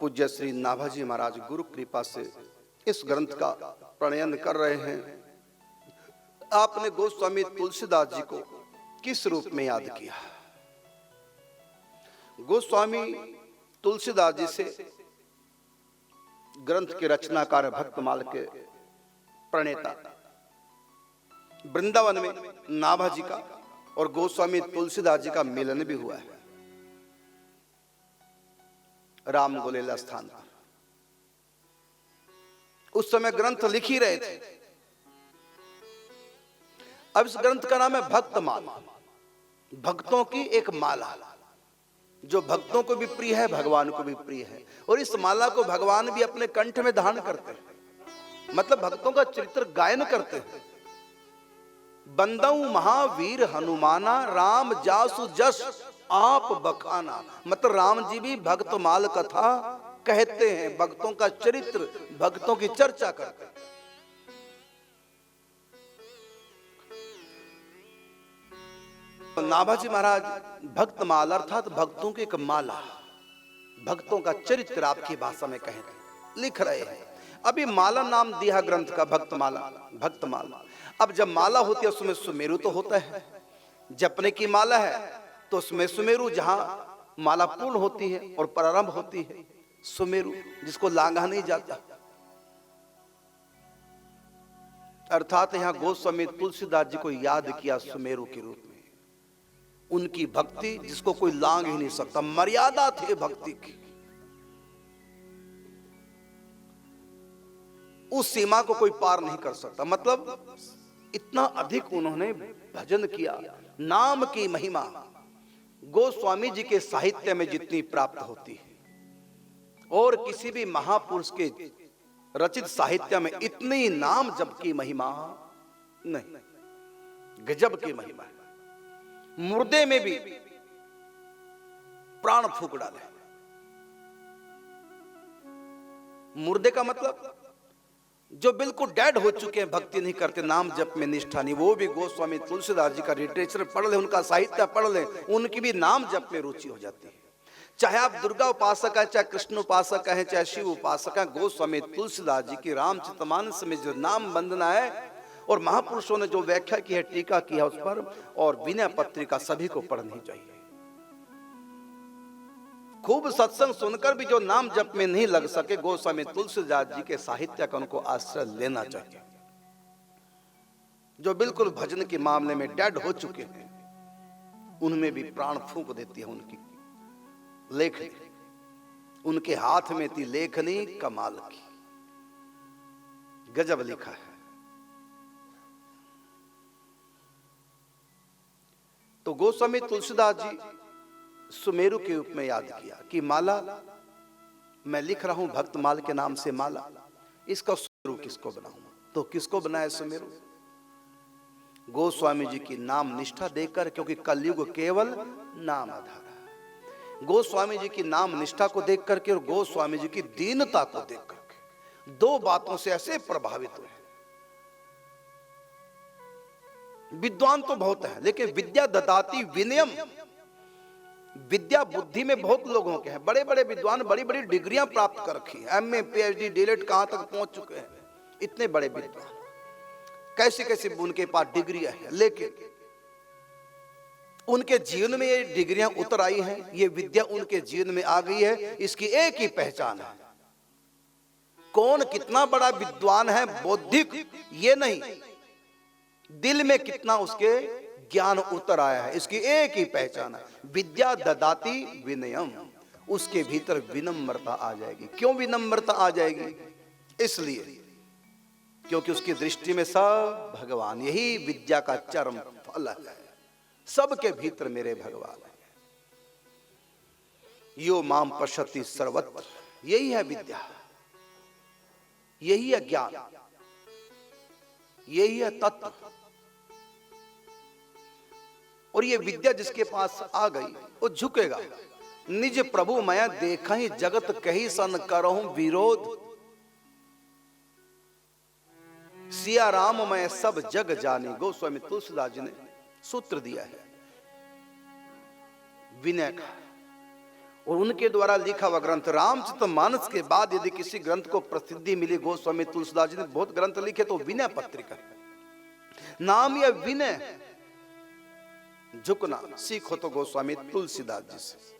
पूज्य श्री नाभाजी महाराज गुरु कृपा से इस ग्रंथ का प्रणयन कर रहे हैं। आपने गोस्वामी तुलसीदास जी को किस रूप में याद किया? गोस्वामी तुलसीदास जी से ग्रंथ के रचनाकार भक्तमाल के प्रणेता वृंदावन में नाभाजी का और गोस्वामी तुलसीदास जी का मिलन भी हुआ है राम गोलेला स्थान पर। उस समय ग्रंथ लिख ही रहे थे। अब इस ग्रंथ का नाम है भक्तमाल, भक्तों की एक माला जो भक्तों को भी प्रिय है, भगवान को भी प्रिय है। और इस माला को भगवान भी अपने कंठ में धारण करते हैं, मतलब भक्तों का चरित्र गायन करते हैं। बंदऊ महावीर हनुमाना राम जासु जस आप बखाना, मतलब राम जी भी भक्तमाल कथा कहते हैं, भक्तों का चरित्र, भक्तों की चर्चा करते हैं। नाभाजी महाराज भक्तमाल अर्थात भक्तों की एक माला, भक्तों का चरित्र आपकी भाषा में कहें लिख रहे हैं। अभी माला नाम दिया ग्रंथ का भक्तमाला, भक्तमाला। अब जब माला होती है उसमें सुमेरु तो होता है, जपने की माला है तो उसमें सुमेरु, जहां माला पूर्ण होती है और प्रारंभ होती है सुमेरु, जिसको लांघा नहीं जाता। अर्थात यहां गोस्वामी तुलसीदास जी को याद किया सुमेरु के रूप में। उनकी भक्ति जिसको कोई लांघ ही नहीं सकता, मर्यादा थी भक्ति की, उस सीमा को कोई पार नहीं कर सकता। मतलब इतना अधिक उन्होंने भजन किया। नाम की महिमा गोस्वामी जी के साहित्य में जितनी प्राप्त होती है और किसी भी महापुरुष के रचित साहित्य में इतनी नाम जप की महिमा नहीं। गजब की महिमा है। मुर्दे में भी प्राण फूंक डाले। मुर्दे का मतलब जो बिल्कुल डेड हो चुके हैं, भक्ति नहीं करते, नाम जप में निष्ठा नहीं, वो भी गोस्वामी तुलसीदास जी का लिटरेचर पढ़ ले, उनका साहित्य पढ़ ले, उनकी भी नाम जप में रुचि हो जाती है। चाहे आप दुर्गा उपासक है, चाहे कृष्ण उपासक है, चाहे शिव उपासक है, गोस्वामी तुलसीदास जी की रामचरितमानस में जो नाम वंदना है और महापुरुषों ने जो व्याख्या की है, टीका किया उस पर, और विनय पत्रिका सभी को पढ़नी चाहिए। खूब सत्संग सुनकर भी जो नाम जप में नहीं लग सके, गोस्वामी तुलसीदास जी के साहित्य का उनको आश्रय लेना चाहिए। जो बिल्कुल भजन के मामले में डेड हो चुके हैं, उनमें भी प्राण फूंक देती है उनकी लेखनी। उनके हाथ में थी लेखनी कमाल की, गजब लिखा है। तो गोस्वामी तुलसीदास जी सुमेरु के रूप में याद किया कि माला मैं लिख रहा हूं, भक्तमाल के नाम से माला, इसका सुमेरु किसको बनाऊं? तो किसको बनाया सुमेरु? गोस्वामी जी की नाम निष्ठा देकर, क्योंकि कलयुग केवल नाम आधार है। गोस्वामी जी की नाम निष्ठा को देख करके और गोस्वामी जी की दीनता को देख करके, दो बातों से ऐसे प्रभावित हुए। विद्वान तो बहुत है, लेकिन विद्या ददाति विनयम, विद्या बुद्धि में बहुत लोगों के हैं। बड़े बड़े विद्वान बड़ी बड़ी डिग्रियां प्राप्त कर रखी है, एमए पीएचडी डीएलएड कहां तक पहुंच चुके हैं, इतने बड़े विद्वान, कैसे कैसे उनके पास डिग्रियां हैं, लेकिन उनके जीवन में ये डिग्रियां उतर आई हैं, ये विद्या उनके जीवन में आ गई है। इसकी एक ही पहचान है, कौन कितना बड़ा विद्वान है बौद्धिक ये नहीं, दिल में कितना उसके ज्ञान उतर आया है, इसकी एक ही पहचान है, विद्या ददाति विनयम। उसके भीतर विनम्रता आ जाएगी। क्यों विनम्रता आ जाएगी? इसलिए क्योंकि उसकी दृष्टि में सब भगवान, यही विद्या का चरम फल है। सबके भीतर मेरे भगवान है। यो माम पश्यति सर्वत्र, यही है विद्या, यही है ज्ञान, यही है तत्व। और ये विद्या जिसके पास आ गई वो झुकेगा। निज प्रभु मैं देखा ही जगत कही सन करहूं विरोध, सिया राम मैं सब जग जाने। गोस्वामी तुलसीदास जी ने सूत्र दिया है विनय का। और उनके द्वारा लिखा हुआ ग्रंथ रामचरितमानस के बाद यदि किसी ग्रंथ को प्रसिद्धि मिली, गोस्वामी तुलसीदास जी ने बहुत ग्रंथ लिखे, तो विनय पत्रिका। नाम या विनय, झुकना सीखो तो गोस्वामी तुलसीदास जी से।